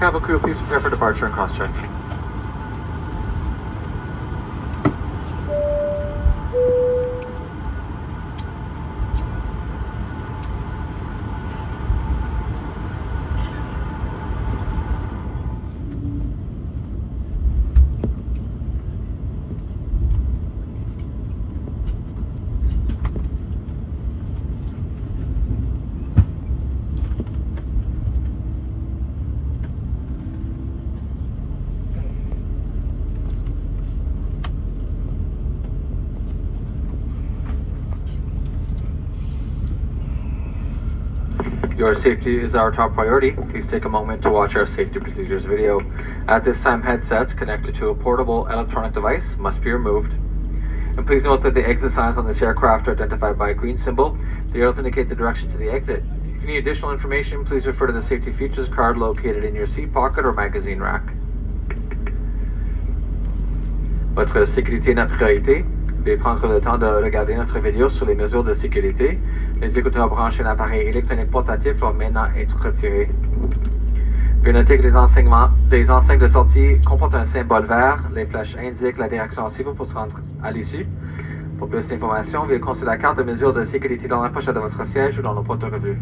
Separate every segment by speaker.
Speaker 1: Cabin crew, please prepare for departure and cross-check. Your safety is our top priority. Please take a moment to watch our safety procedures video. At this time, headsets connected to a portable electronic device must be removed. And please note that the exit signs on this aircraft are identified by a green symbol. The arrows indicate the direction to the exit. If you need additional information, please refer to the safety features card located in your seat pocket or magazine rack. Votre sécurité est notre priorité. Veuillez prendre le temps de regarder notre vidéo sur les mesures de sécurité. Les écouteurs branchés à l'appareil électronique portatif doivent maintenant être retirés. Veuillez noter que les enseignes de sortie comportent un symbole vert. Les flèches indiquent la direction à suivre pour se rendre à l'issue. Pour plus d'informations, veuillez consulter la carte de mesure de sécurité dans la pochette de votre siège ou dans nos portes de revue.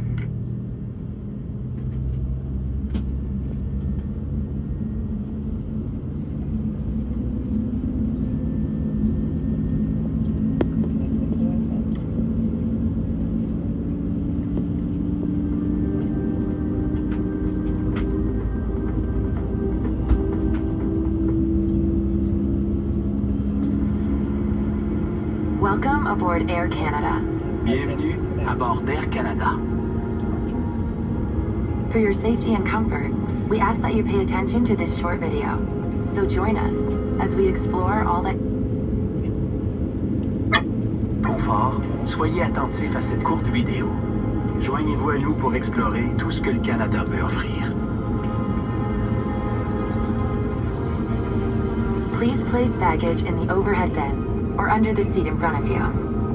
Speaker 2: Welcome aboard Air Canada.
Speaker 3: Bienvenue à bord d'Air Canada.
Speaker 2: For your safety and comfort, we ask that you pay attention to this short video. So join us as we explore all that...
Speaker 3: Confort, soyez attentifs à cette courte vidéo. Joignez-vous à nous pour explorer tout ce que le Canada peut offrir.
Speaker 2: Please place baggage in the overhead bin or under the seat in front of you.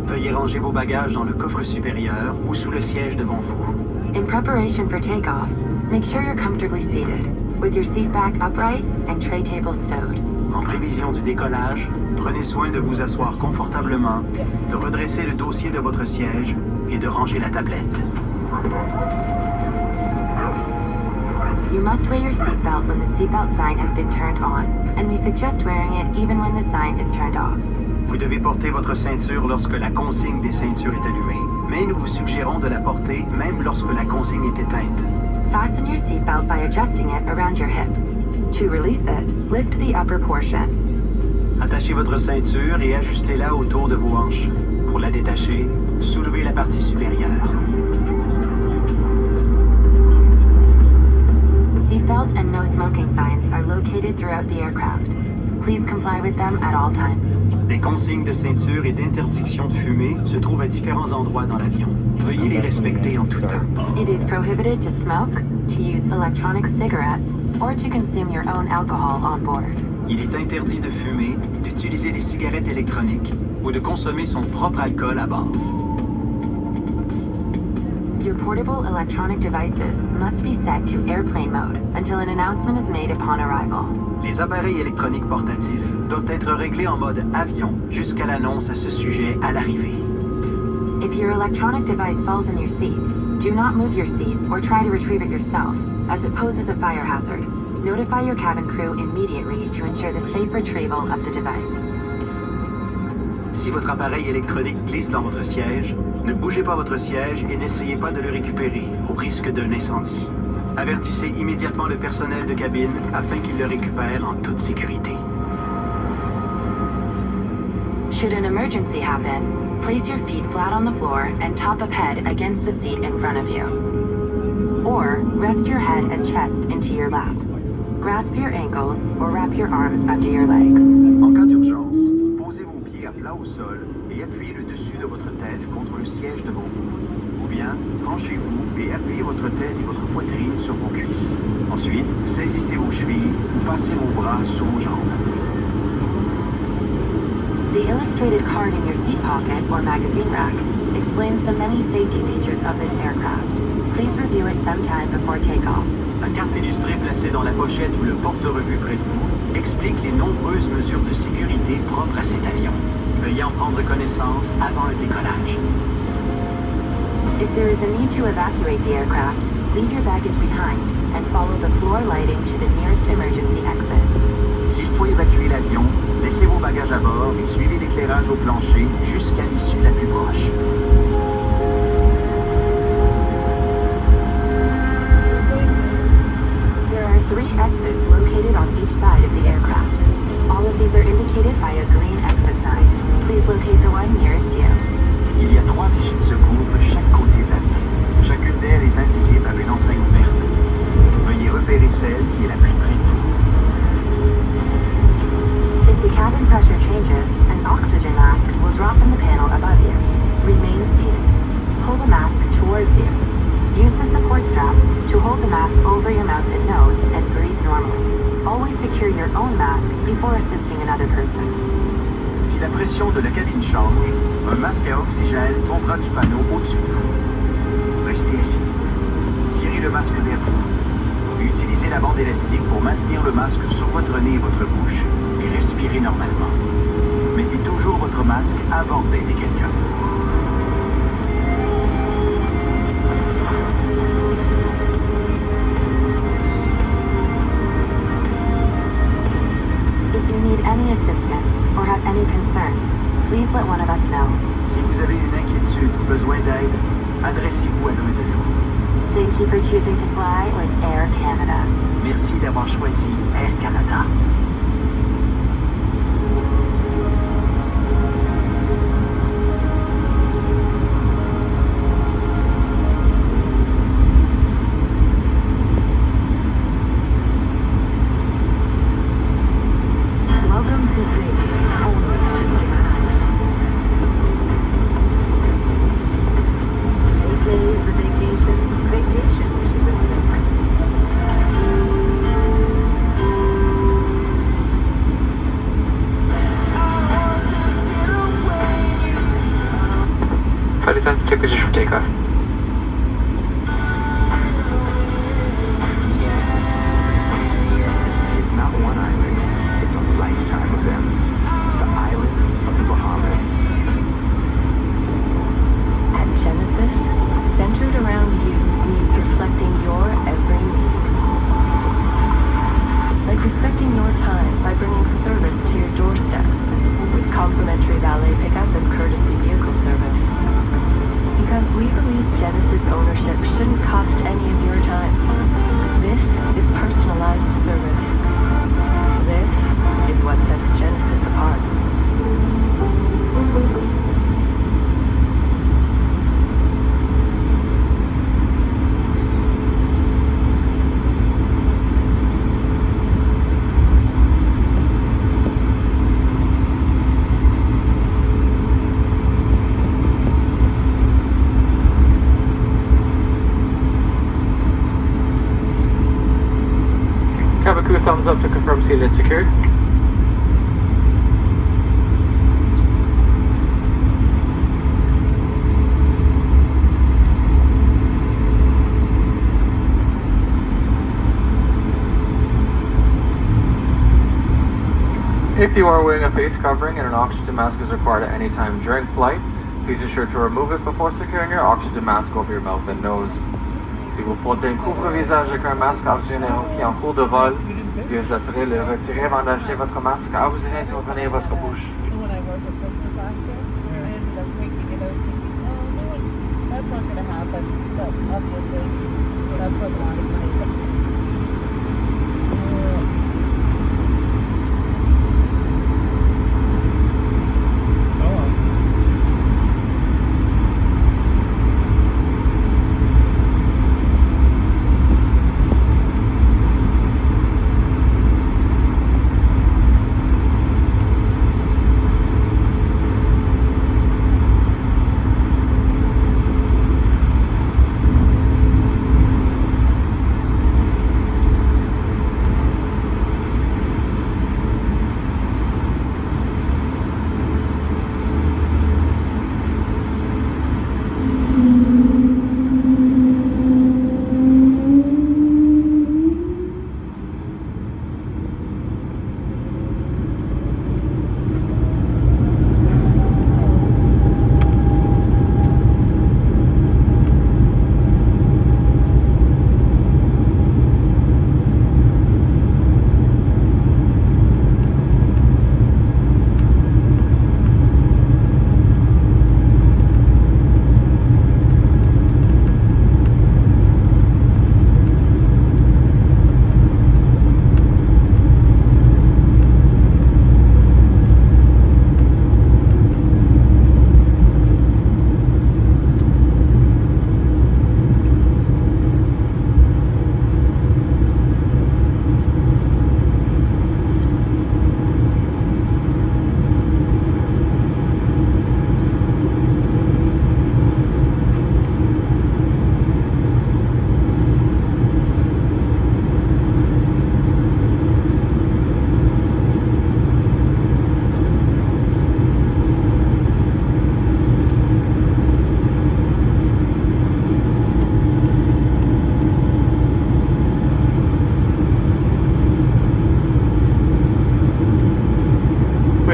Speaker 3: Veuillez ranger vos bagages dans le coffre supérieur ou sous le siège devant vous.
Speaker 2: In preparation for takeoff, make sure you're comfortably seated, with your seat back upright and tray table stowed.
Speaker 3: En prévision du décollage, prenez soin de vous asseoir confortablement, de redresser le dossier de votre siège et de ranger la tablette.
Speaker 2: You must wear your seatbelt when the seatbelt sign has been turned on, and we suggest wearing it even when the sign is turned off.
Speaker 3: Vous devez porter votre ceinture lorsque la consigne des ceintures est allumée, mais nous vous suggérons de la porter même lorsque la consigne est éteinte.
Speaker 2: Fasten your seatbelt by adjusting it around your hips. To release it, lift the upper portion.
Speaker 3: Attachez votre ceinture et ajustez-la autour de vos hanches. Pour la détacher, soulevez la partie supérieure.
Speaker 2: Seatbelt and no smoking signs are located throughout the aircraft. Please comply with them at all times.
Speaker 3: Des consignes de ceinture et d'interdiction de fumer se trouvent à différents endroits dans l'avion. Veuillez les respecter en tout temps.
Speaker 2: It is prohibited to smoke, to use electronic cigarettes, or to consume your own alcohol on board.
Speaker 3: Il est interdit de fumer, d'utiliser des cigarettes électroniques ou de consommer son propre alcool à bord.
Speaker 2: Your portable electronic devices must be set to airplane mode until an announcement is made upon arrival.
Speaker 3: Les appareils électroniques portatifs doivent être réglés en mode avion jusqu'à l'annonce à ce sujet à l'arrivée.
Speaker 2: If your electronic device falls in your seat, do not move your seat or try to retrieve it yourself, as it poses a fire hazard. Notify your cabin crew immediately to ensure the safe retrieval of the device.
Speaker 3: Si votre appareil électronique glisse dans votre siège, ne bougez pas votre siège et n'essayez pas de le récupérer, au risque d'un incendie. Avertissez immédiatement le personnel de cabine afin qu'il le récupère en toute sécurité.
Speaker 2: Should an emergency happen, place your feet flat on the floor and top of head against the seat in front of you. Or rest your head and chest into your lap. Grasp your ankles or wrap your arms under your legs.
Speaker 3: En cas d'urgence, posez vos pieds à plat au sol et appuyez le dessus de votre tête contre le siège devant vous. Ou bien, penchez-vous et appuyez votre tête et votre poitrine sur vos cuisses. Ensuite, saisissez vos chevilles ou passez vos bras sous vos jambes.
Speaker 2: The illustrated card in your seat pocket or magazine rack explains the many safety features of this aircraft. Please review it sometime before takeoff.
Speaker 3: La carte illustrée placé dans la pochette ou le porte-revue près de vous explique les nombreuses mesures de sécurité propres à cet avion. Veuillez en prendre connaissance avant le décollage.
Speaker 2: If there is a need to evacuate the aircraft, leave your baggage behind and follow the floor lighting to the nearest emergency exit.
Speaker 3: S'il faut évacuer l'avion, laissez vos bagages à bord et suivez l'éclairage au plancher jusqu'à l'issue la plus proche.
Speaker 2: There are 3 exits located on each side of the aircraft. All of these are indicated by a green exit sign. Please locate the one nearest you.
Speaker 3: Il y a 3 issues de secours de chaque côté de l'avion. Chacune d'elles est indiquée par une enseigne verte. Veuillez repérer celle qui est la plus près de vous.
Speaker 2: If the cabin pressure changes, an oxygen mask will drop from the panel above you. Remain seated. Pull the mask towards you. Use the support strap to hold the mask over your mouth and nose and breathe normally. Always secure your own mask before assisting another person.
Speaker 3: Si la pression de la cabine change, un masque à oxygène tombera du panneau au-dessus de vous. Restez assis. Tirez le masque vers vous. Utilisez la bande élastique pour maintenir le masque sur votre nez et votre bouche et respirez normalement. Mettez toujours votre masque avant d'aider quelqu'un.
Speaker 2: If you need any assistance or have any concerns, please let one of us know.
Speaker 3: Si vous avez une inquiétude ou besoin d'aide, adressez-vous à l'un de nous.
Speaker 2: Thank you for choosing to fly with Air Canada.
Speaker 3: Merci d'avoir choisi Air Canada.
Speaker 2: Welcome to Vacation, only on Cayman Islands. Vacay is the vacation. Vacation wishes it took.
Speaker 1: Flight attendant, take position for takeoff.
Speaker 3: It's not one island, it's a lifetime of them. The islands of the Bahamas.
Speaker 2: At Genesis, centered around you means reflecting your every need. Like respecting your time by bringing service to your doorstep with complimentary valet pickup and courtesy vehicle service. Because we believe Genesis ownership shouldn't cost any of your time. This is personalized service. This is what sets Genesis apart.
Speaker 1: Cabin crew thumbs up to confirm seated and secure. If you are wearing a face covering and an oxygen mask is required at any time during flight, please ensure to remove it before securing your oxygen mask over your mouth and nose. Si vous portez un couvre-visage avec un masque oxygéné qui est en cours de vol, veuillez vous assurer de le retirer avant d'acheter votre masque oxygéné pour retenir votre bouche.
Speaker 4: When I worked with Christmas last year, I ended up taking it out thinking, oh no, that's not going to happen. But obviously, that's what a lot of money.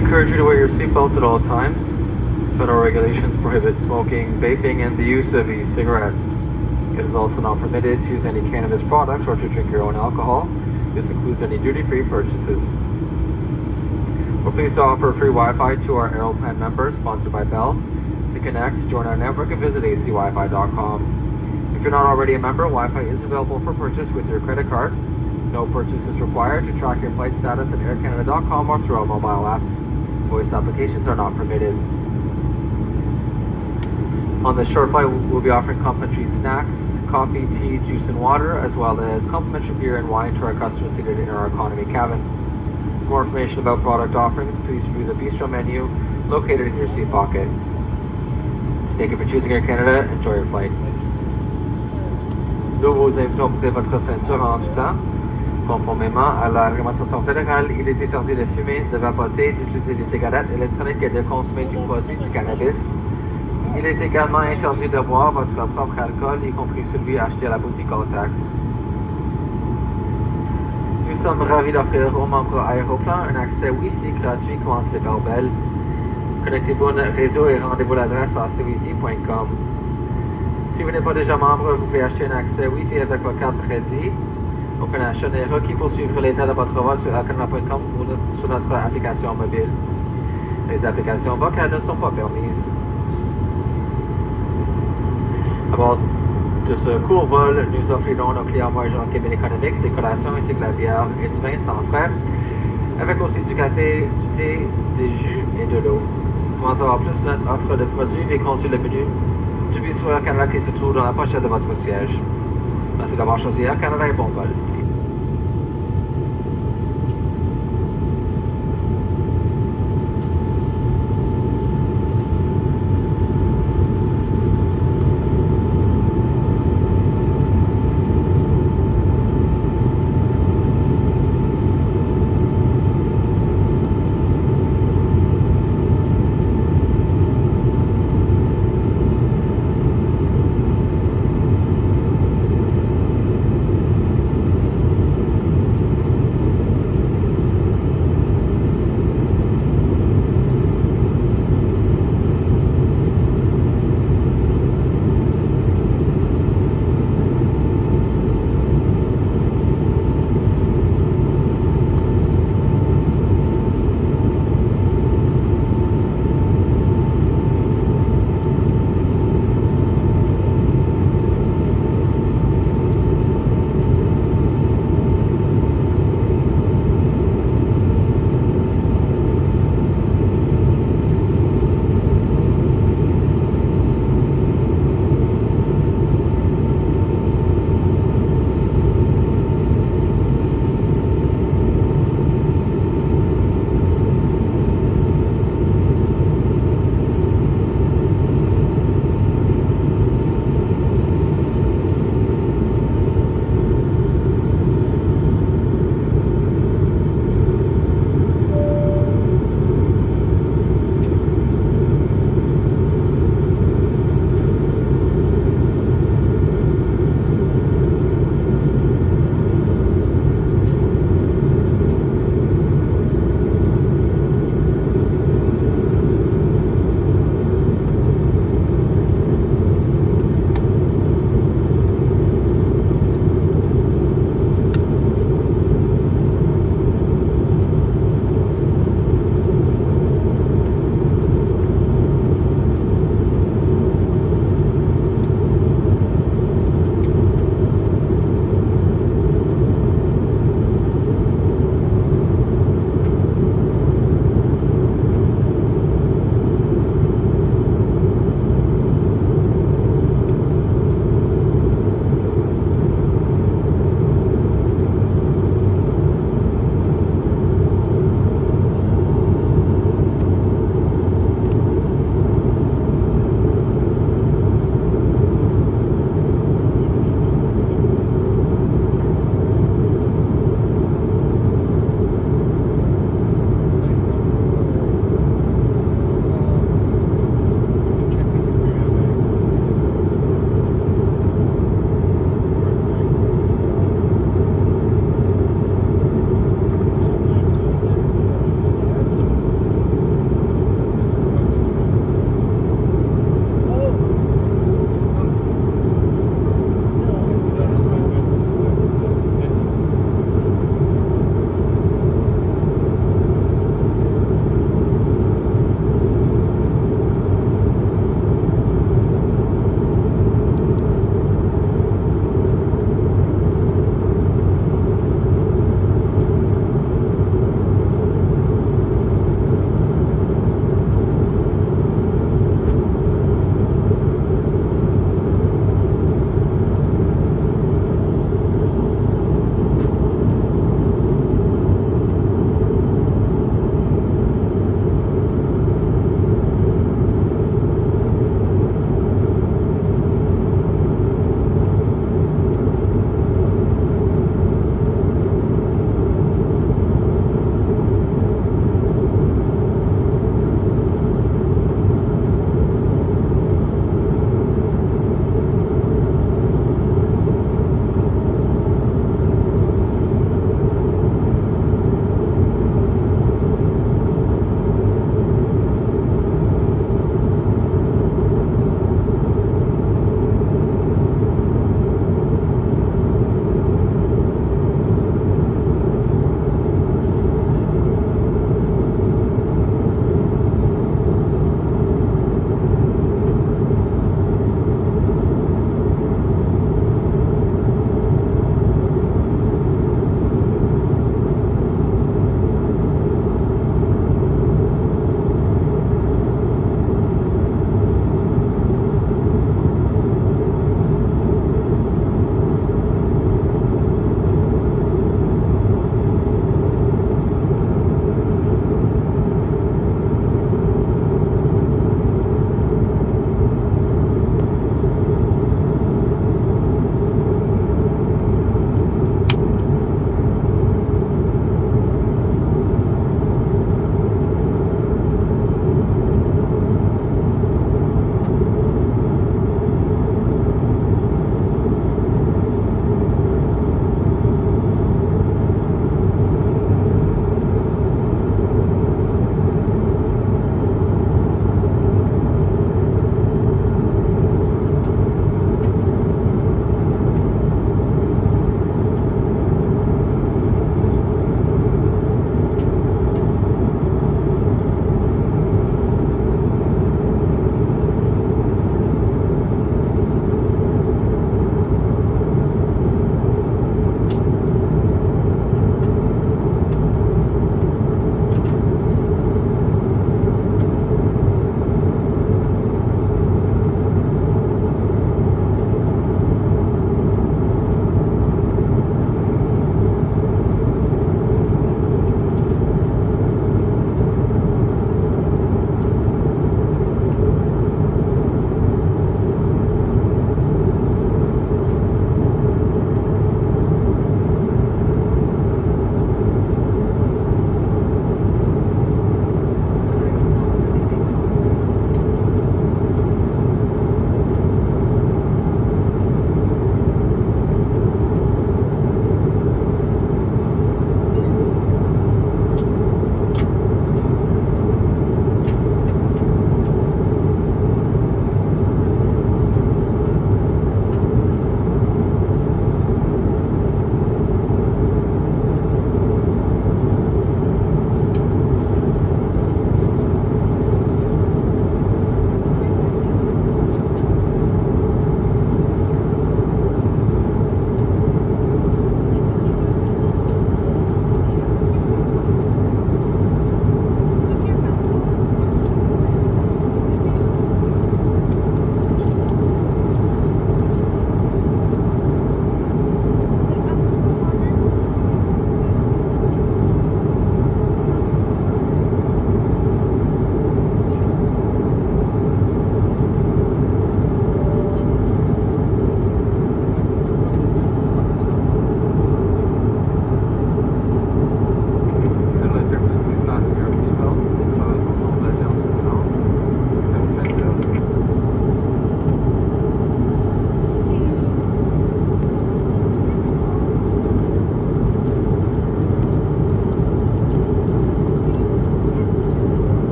Speaker 1: encourage you to wear your seatbelt at all times. Federal regulations prohibit smoking, vaping, and the use of e-cigarettes. It is also not permitted to use any cannabis products or to drink your own alcohol. This includes any duty-free purchases. We're pleased to offer free Wi-Fi to our Airline members, sponsored by Bell. To connect, join our network and visit acwifi.com. If you're not already a member, Wi-Fi is available for purchase with your credit card. No purchase is required. To track your flight status at aircanada.com or through a mobile app. Voice applications are not permitted. On the short flight, we'll be offering complimentary snacks, coffee, tea, juice, and water, as well as complimentary beer and wine to our customers seated in our economy cabin. For more information about product offerings, please view the bistro menu located in your seat pocket. Thank you for choosing Air Canada. Enjoy your flight. Nous vous invitons à porter votre ceinture en tout temps. Conformément à la réglementation fédérale, il est interdit de fumer, de vapoter, d'utiliser des cigarettes électroniques et de consommer du produit du cannabis. Il est également interdit de boire votre propre alcool, y compris celui acheté à la boutique hors taxe. Nous sommes ravis d'offrir aux membres Aéroplan un accès Wi-Fi gratuit commencé par Bell. Connectez-vous à notre réseau et rendez-vous l'adresse à cwifi.com. Si vous n'êtes pas déjà membre, vous pouvez acheter un accès Wi-Fi avec votre carte crédit. Aucun achat n'est requis pour suivre l'état de votre vol sur aircanada.com ou sur notre application mobile. Les applications vocales ne sont pas permises. À bord de ce court vol, nous offrirons nos clients voyageant en cabine économique des collations ainsi que la bière et du vin sans frais, avec aussi du café, du thé, des jus et de l'eau. Pour en savoir plus sur notre offre de produits, veuillez consulter le menu du bistro Air Canada qui se trouve dans la pochette de votre siège. Merci d'avoir choisi Air Canada et bon vol.